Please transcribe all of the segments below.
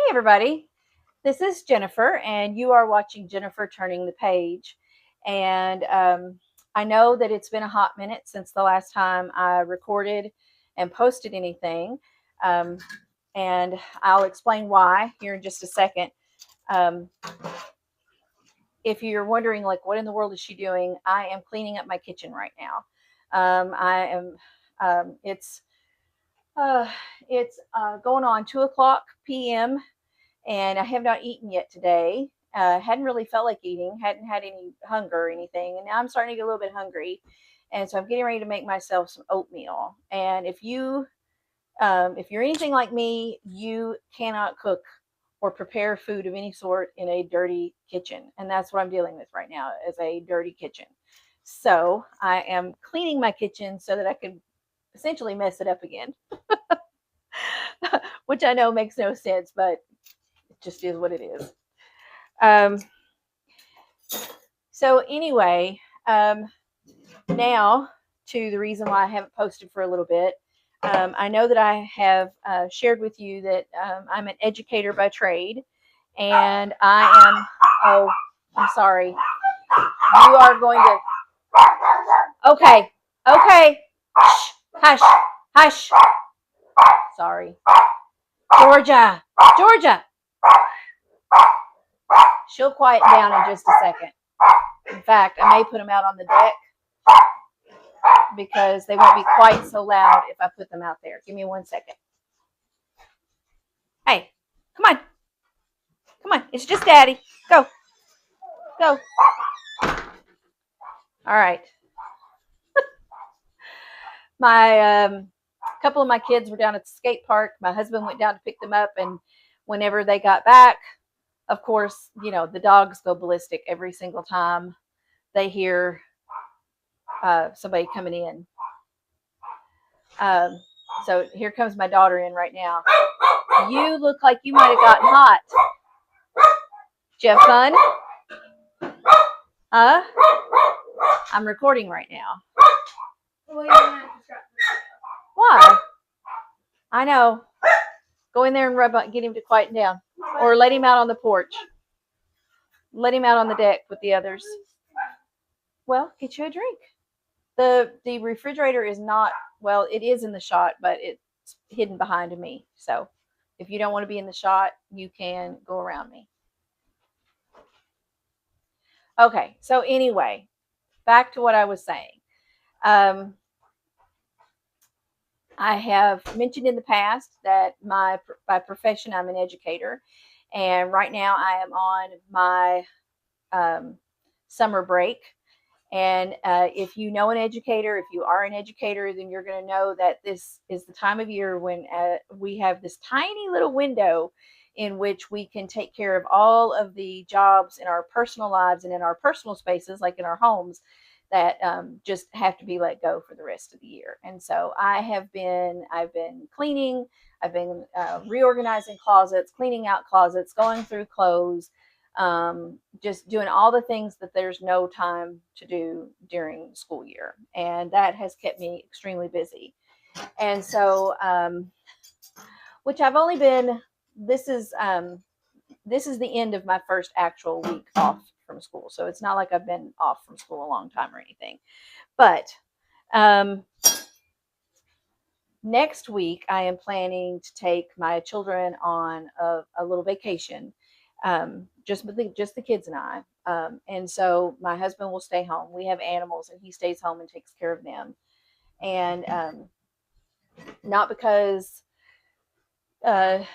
everybody, this is Jennifer, and you are watching Jennifer Turning the Page. And I know that it's been a hot minute since the last time I recorded and posted anything, um, and I'll explain why here in just a second. Um, if you're wondering, like, what in the world is she doing? I am cleaning up my kitchen right now. I am. It's going on 2 o'clock p.m. and I have not eaten yet today. Hadn't really felt like eating, hadn't had any hunger or anything, and now I'm starting to get a little bit hungry, and so I'm getting ready to make myself some oatmeal. And if you're anything like me, you cannot cook or prepare food of any sort in a dirty kitchen, and that's what I'm dealing with right now, is a dirty kitchen. So I am cleaning my kitchen so that I can essentially mess it up again, which I know makes no sense, but it just is what it is. Um, so anyway, now to the reason why I haven't posted for a little bit. I know that I have shared with you that I'm an educator by trade, and I am. Oh, I'm sorry. You are going to. Okay, okay. Shh, hush, hush. Sorry, Georgia, Georgia. She'll quiet down in just a second. In fact, I may put them out on the deck because they won't be quite so loud if I put them out there. Give me 1 second. Hey, come on. Come on. It's just Daddy. Go. Go. All right. My couple of my kids were down at the skate park. My husband went down to pick them up, and whenever they got back, of course, the dogs go ballistic every single time they hear somebody coming in. So here comes my daughter in right now. You look like you might have gotten hot. Did you have fun? Huh? I'm recording right now. Why? I know. Go in there and get him to quieten down. Or let him out on the porch. Let him out on the deck with the others. Well, get you a drink. The refrigerator is not, well, it is in the shot, but it's hidden behind me. So if you don't want to be in the shot, you can go around me. Okay, so anyway, back to what I was saying. I have mentioned in the past that by profession, I'm an educator. And right now I am on my summer break. And if you know an educator, if you are an educator, then you're going to know that this is the time of year when we have this tiny little window in which we can take care of all of the jobs in our personal lives and in our personal spaces, like in our homes, that just have to be let go for the rest of the year. And so I've been cleaning, I've been reorganizing closets, cleaning out closets, going through clothes, just doing all the things that there's no time to do during school year. And that has kept me extremely busy. And so, which I've only been, this is the end of my first actual week off from school. So it's not like I've been off from school a long time or anything. But next week, I am planning to take my children on a little vacation, just the kids and I. And so my husband will stay home. We have animals, and he stays home and takes care of them. And not because I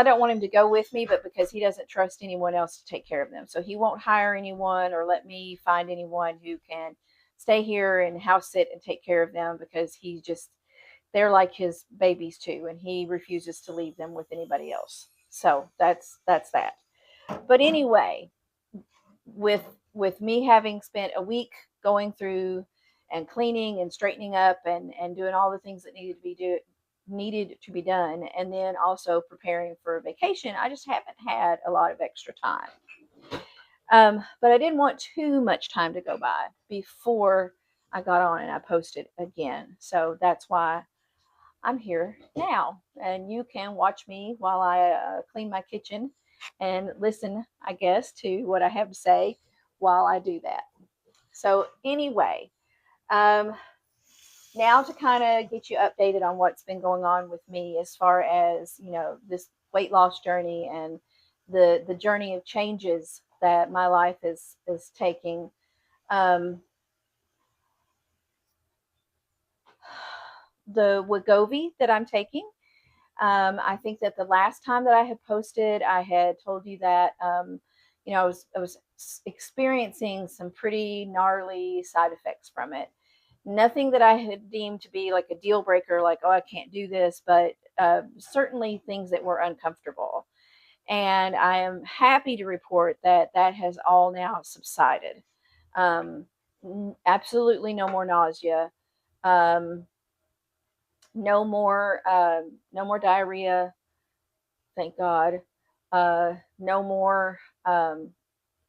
don't want him to go with me, but because he doesn't trust anyone else to take care of them. So he won't hire anyone or let me find anyone who can stay here and house sit and take care of them, because they're like his babies too, and he refuses to leave them with anybody else. So that's that. But anyway, with me having spent a week going through and cleaning and straightening up and doing all the things that needed to be done, and then also preparing for a vacation, I just haven't had a lot of extra time. But I didn't want too much time to go by before I got on and I posted again. So that's why I'm here now, and you can watch me while I clean my kitchen and listen, I guess, to what I have to say while I do that. So, anyway, um, now to kind of get you updated on what's been going on with me as far as this weight loss journey and the journey of changes that my life is taking. Um, the Wegovy that I'm taking. I think that the last time that I had posted, I had told you that I was experiencing some pretty gnarly side effects from it. Nothing that I had deemed to be like a deal breaker, like, oh, I can't do this, but certainly things that were uncomfortable. And I am happy to report that that has all now subsided. Um, Absolutely no more nausea. Um, no more diarrhea, thank God. No more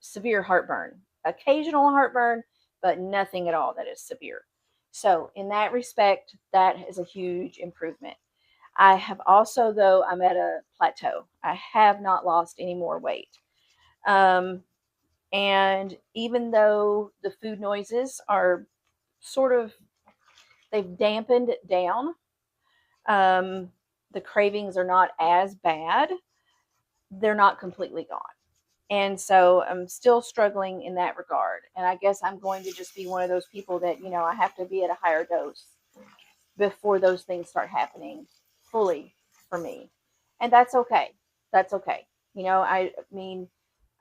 severe heartburn. Occasional heartburn, but nothing at all that is severe. So, in that respect, that is a huge improvement. I have also, though, I'm at a plateau. I have not lost any more weight. Um, and even though the food noises are sort of, they've dampened it down, um, the cravings are not as bad, they're not completely gone. And so I'm still struggling in that regard. And I guess I'm going to just be one of those people that, I have to be at a higher dose before those things start happening fully for me. And that's okay. That's okay. I mean,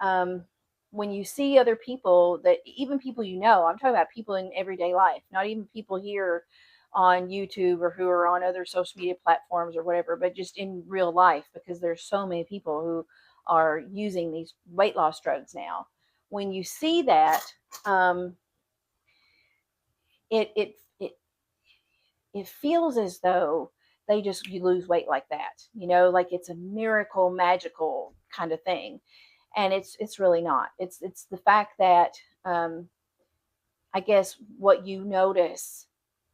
um, when you see other people that, even people I'm talking about people in everyday life, not even people here on YouTube or who are on other social media platforms or whatever, but just in real life, because there's so many people who are using these weight loss drugs now. When you see that, um, it, it, it it feels as though they just you lose weight like that, like it's a miracle, magical kind of thing, and it's really not. It's the fact that um, I guess what you notice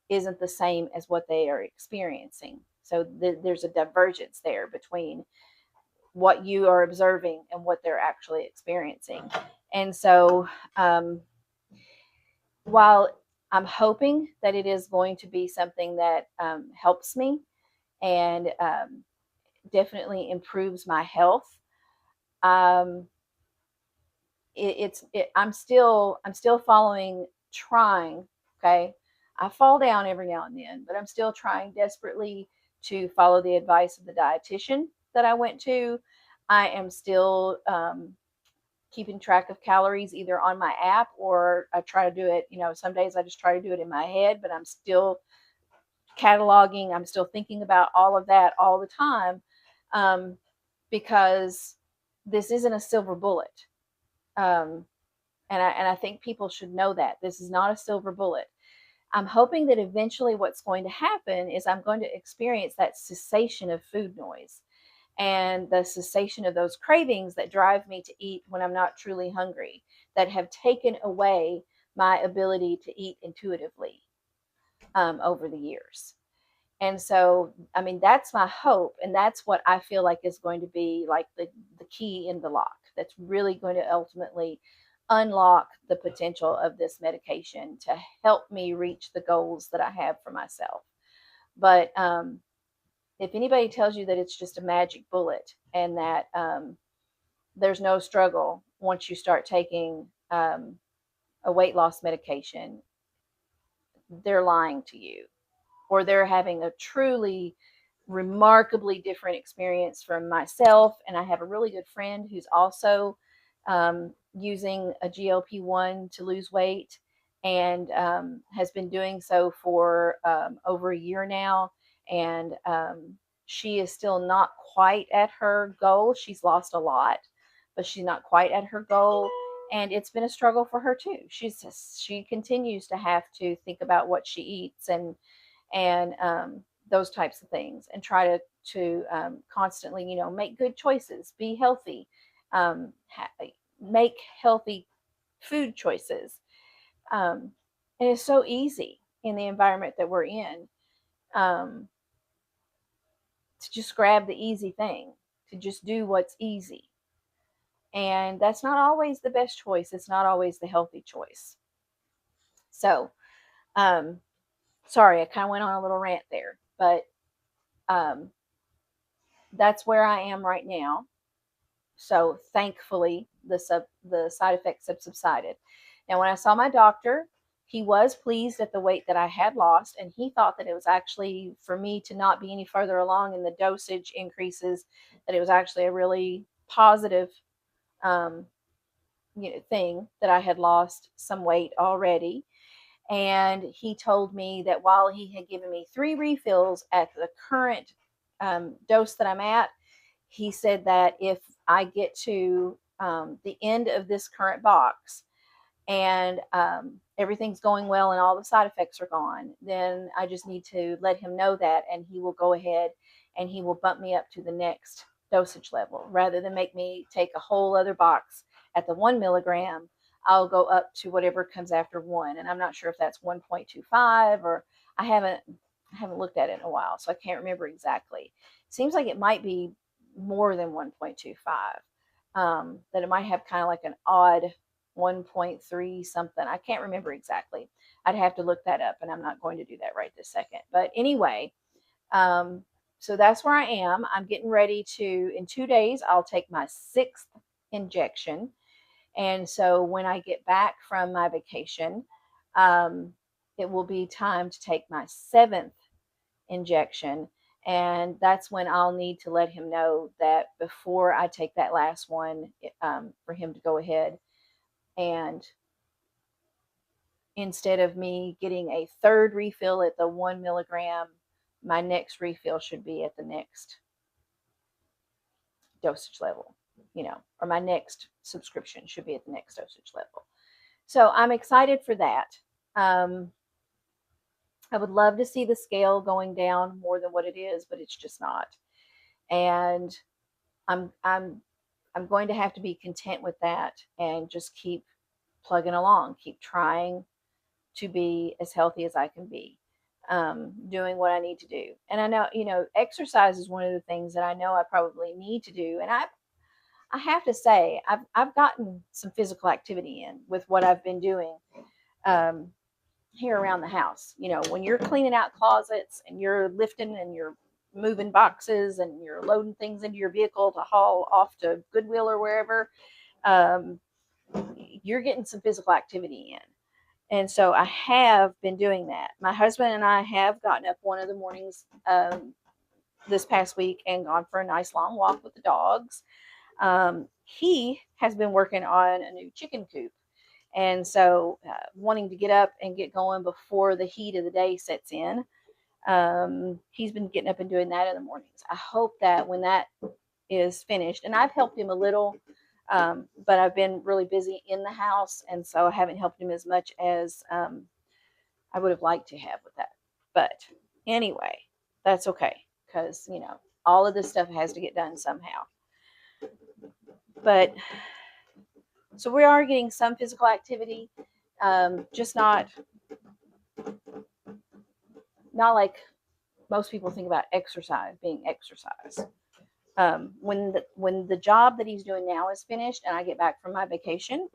isn't the same as what they are experiencing. So there's a divergence there between what you are observing and what they're actually experiencing. And so, while I'm hoping that it is going to be something that helps me and definitely improves my health. Um, I'm still following, trying. Okay, I fall down every now and then, but I'm still trying desperately to follow the advice of the dietitian that I went to. I am still keeping track of calories either on my app, or I try to do it. Some days I just try to do it in my head, but I'm still cataloging. I'm still thinking about all of that all the time, um, because this isn't a silver bullet. Um, and I think people should know that this is not a silver bullet. I'm hoping that eventually what's going to happen is I'm going to experience that cessation of food noise and the cessation of those cravings that drive me to eat when I'm not truly hungry, that have taken away my ability to eat intuitively over the years. And so, I mean, that's my hope. And that's what I feel like is going to be like the key in the lock that's really going to ultimately unlock the potential of this medication to help me reach the goals that I have for myself. But if anybody tells you that it's just a magic bullet and that there's no struggle once you start taking a weight loss medication, they're lying to you, or they're having a truly remarkably different experience from myself. And I have a really good friend who's also using a GLP1 to lose weight, and has been doing so for over a year now. And she is still not quite at her goal. She's lost a lot, but she's not quite at her goal. And it's been a struggle for her too. She continues to have to think about what she eats and those types of things, and try to constantly, make good choices, be healthy, make healthy food choices. Um, and it's so easy in the environment that we're in. Um, to just grab the easy thing, to just do what's easy. And that's not always the best choice. It's not always the healthy choice. So, um, sorry, I kind of went on a little rant there, but um, that's where I am right now. So thankfully, the side effects have subsided. Now, when I saw my doctor, he was pleased at the weight that I had lost, and he thought that it was actually for me to not be any further along in the dosage increases, that it was actually a really positive um, thing that I had lost some weight already. And he told me that while he had given me 3 refills at the current dose that I'm at, he said that if I get to the end of this current box and everything's going well and all the side effects are gone, then I just need to let him know that, and he will go ahead and he will bump me up to the next dosage level. Rather than make me take a whole other box at the 1 milligram, I'll go up to whatever comes after 1. And I'm not sure if that's 1.25, or I haven't looked at it in a while, so I can't remember exactly. Seems like it might be more than 1.25. That it might have kind of like an odd 1.3 something. I can't remember exactly. I'd have to look that up, and I'm not going to do that right this second. But anyway, so that's where I am. I'm getting ready to, in 2 days, I'll take my 6th injection. And so when I get back from my vacation, um, it will be time to take my 7th injection. And that's when I'll need to let him know that before I take that last one, for him to go ahead and instead of me getting a 3rd refill at the 1 milligram, my next refill should be at the next dosage level, or my next subscription should be at the next dosage level. So I'm excited for that. I would love to see the scale going down more than what it is, but it's just not. And I'm I'm I'm going to have to be content with that and just keep plugging along, keep trying to be as healthy as I can be, doing what I need to do. And I know, exercise is one of the things that I know I probably need to do. And I have to say, I've gotten some physical activity in with what I've been doing um, here around the house. When you're cleaning out closets and you're lifting and you're moving boxes and you're loading things into your vehicle to haul off to Goodwill or wherever, um, you're getting some physical activity in. And so I have been doing that. My husband and I have gotten up one of the mornings this past week and gone for a nice long walk with the dogs. He has been working on a new chicken coop. And so wanting to get up and get going before the heat of the day sets in, he's been getting up and doing that in the mornings. I hope that when that is finished, and I've helped him a little, but I've been really busy in the house, and so I haven't helped him as much as I would have liked to have with that. But anyway, that's okay, because all of this stuff has to get done somehow. But so we are getting some physical activity, just not like most people think about exercise being exercise. When the job that he's doing now is finished and I get back from my vacation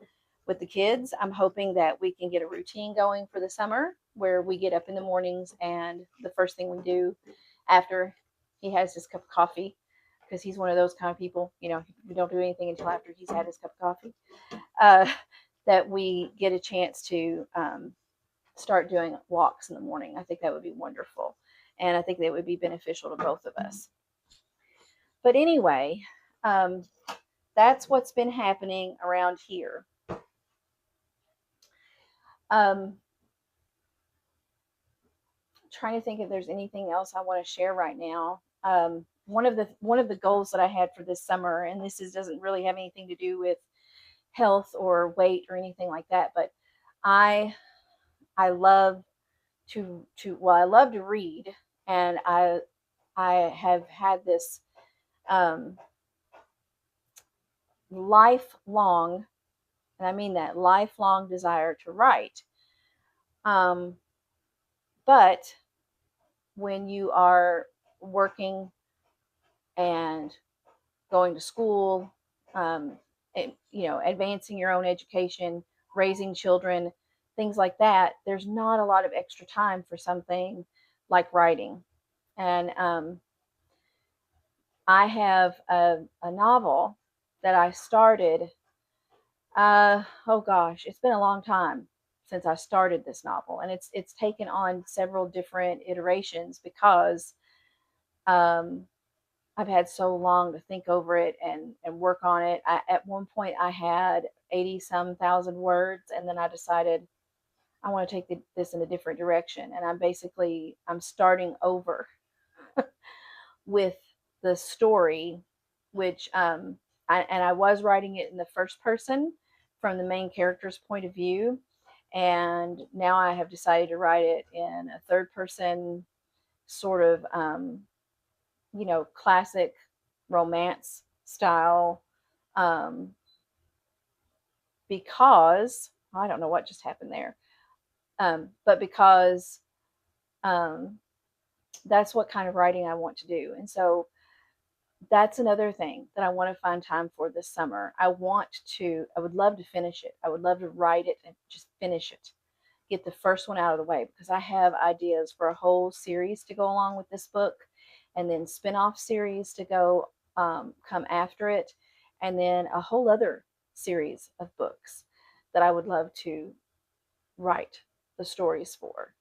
with the kids, I'm hoping that we can get a routine going for the summer where we get up in the mornings and the first thing we do after he has his cup of coffee, because he's one of those kind of people, we don't do anything until after he's had his cup of coffee, that we get a chance to start doing walks in the morning. I think that would be wonderful. And I think that would be beneficial to both of us. But anyway, that's what's been happening around here. Trying to think if there's anything else I want to share right now. One of the goals that I had for this summer, and doesn't really have anything to do with health or weight or anything like that, but I love I love to read, and I have had this lifelong, and I mean that, lifelong desire to write. But when you are working and going to school, and, advancing your own education, raising children, things like that, there's not a lot of extra time for something like writing. And I have a novel that I started. Oh gosh, it's been a long time since I started this novel, and it's taken on several different iterations because um, I've had so long to think over it and work on it. At one point, I had 80 some thousand words, and then I decided I want to take this in a different direction, and I'm starting over with the story, which I was writing it in the first person from the main character's point of view, and now I have decided to write it in a third person sort of classic romance style, um, because I don't know what just happened there, but because um, that's what kind of writing I want to do, and so that's another thing that I want to find time for this summer. I would love to finish it. I would love to write it and just finish it. Get the first one out of the way because I have ideas for a whole series to go along with this book, and then spin-off series to go come after it, and then a whole other series of books that I would love to write the stories for.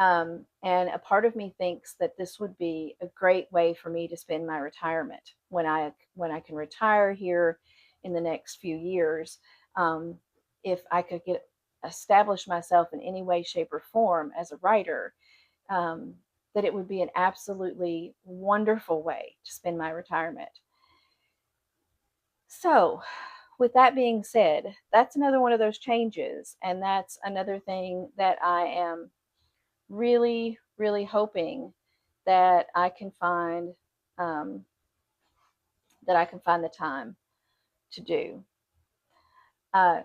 And a part of me thinks that this would be a great way for me to spend my retirement when I can retire here in the next few years. Um, if I could get establish myself in any way, shape, or form as a writer, um, that it would be an absolutely wonderful way to spend my retirement. So, with that being said, that's another one of those changes, and that's another thing that I am really, really hoping that I can find um, the time to do.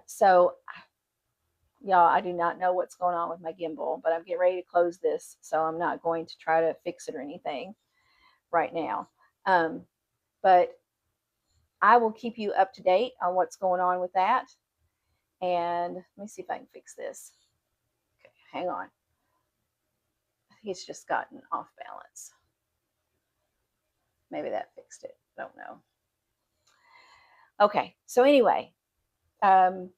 So, y'all, I do not know what's going on with my gimbal, but I'm getting ready to close this, so I'm not going to try to fix it or anything right now. Um, but I will keep you up to date on what's going on with that. And let me see if I can fix this. Okay, hang on. It's just gotten off balance. Maybe that fixed it. I don't know. Okay, so anyway, um,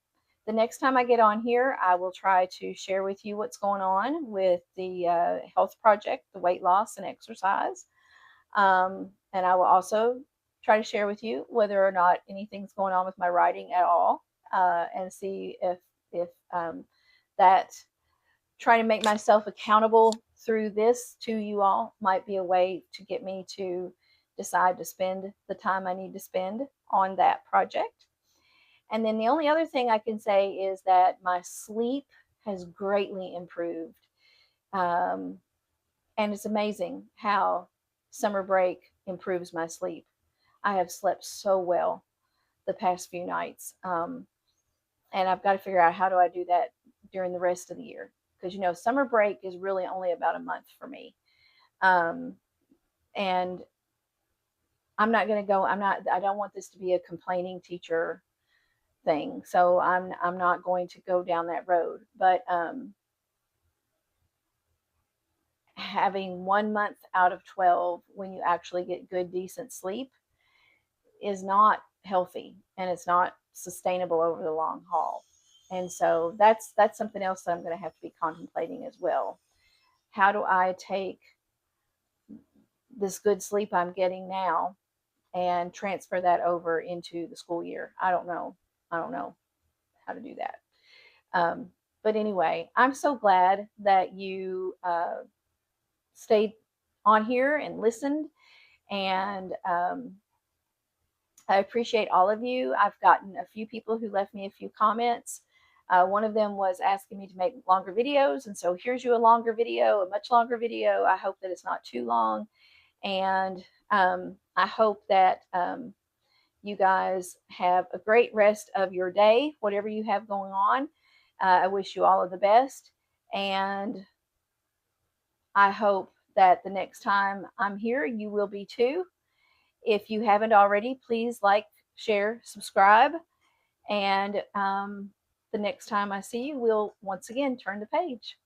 the next time I get on here, I will try to share with you what's going on with the health project, the weight loss and exercise. And I will also try to share with you whether or not anything's going on with my writing at all, and see if that trying to make myself accountable through this to you all might be a way to get me to decide to spend the time I need to spend on that project. And then the only other thing I can say is that my sleep has greatly improved. Um, and it's amazing how summer break improves my sleep. I have slept so well the past few nights. And I've got to figure out how do I do that during the rest of the year. Because, summer break is really only about a month for me. Um, and I don't want this to be a complaining teacher thing. So I'm not going to go down that road. But having 1 month out of 12 when you actually get good, decent sleep is not healthy, and it's not sustainable over the long haul. And so that's something else that I'm going to have to be contemplating as well. How do I take this good sleep I'm getting now and transfer that over into the school year? I don't know. I don't know how to do that. Um, but anyway, I'm so glad that you stayed on here and listened. And I appreciate all of you. I've gotten a few people who left me a few comments. One of them was asking me to make longer videos. And so here's you a longer video, a much longer video. I hope that it's not too long. And I hope that you guys have a great rest of your day, whatever you have going on. I wish you all of the best. And I hope that the next time I'm here, you will be too. If you haven't already, please like, share, subscribe, and the next time I see you, we'll once again turn the page.